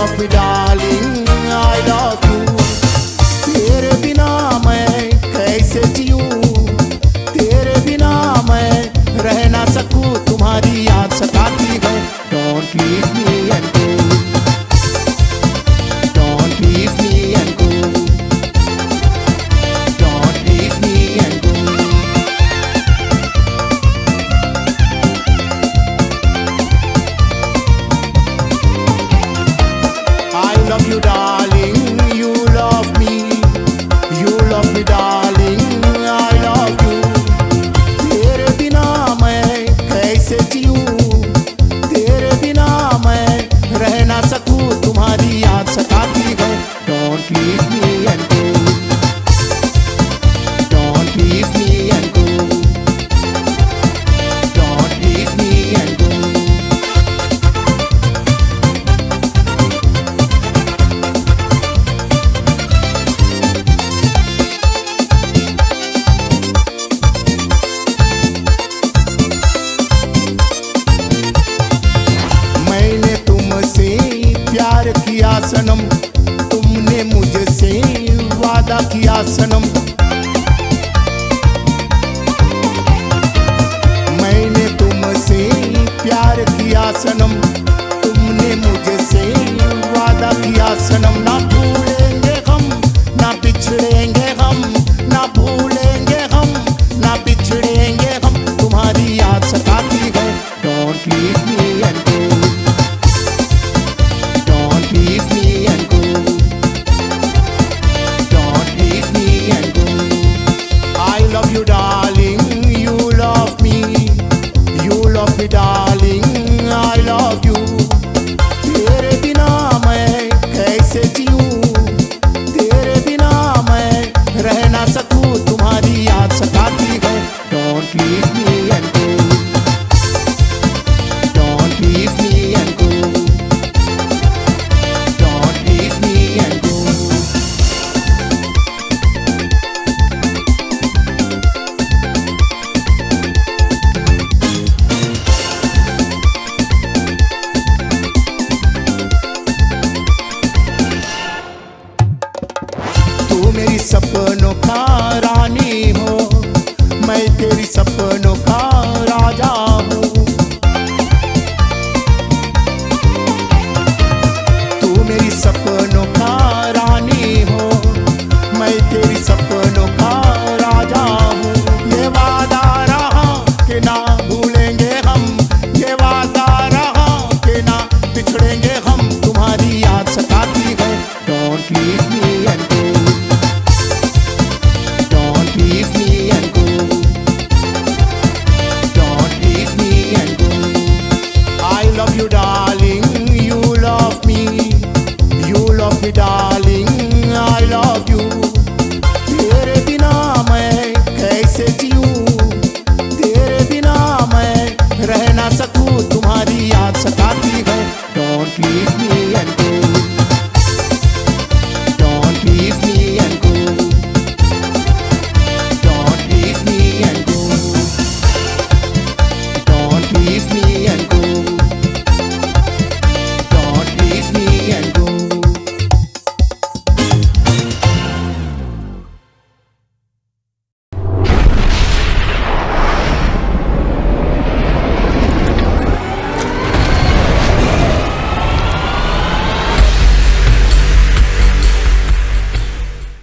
love me darling, I love you. तेरे बिना मैं कैसे जीऊं, तेरे बिना मैं रह ना सकूं, तुम्हारी याद सताती है. Don't leave me and go, don't leave me and go, don't leave me and go. I love you darling, you love me, you love me darling, I love you. तेरे बिना मैं कैसे जीऊं, तेरे बिना मैं रह ना सकूं, तुम्हारी याद सताती है. Don't leave me and go, don't leave me and go, don't leave me and go. मैंने तुमसे प्यार किया सनम, तुमने मुझसे वादा किया सनम. मैंने तुमसे प्यार किया सनम, तुमने मुझसे वादा किया सनम. ना भूलेंगे हम, ना बिछड़ेंगे हम, ना भूलेंगे हम, ना बिछड़ेंगे हम, तुम्हारी याद सताती है. Don't leave me and go, don't leave me and go, don't leave me and go. I love you darling, you love me, you love me darling.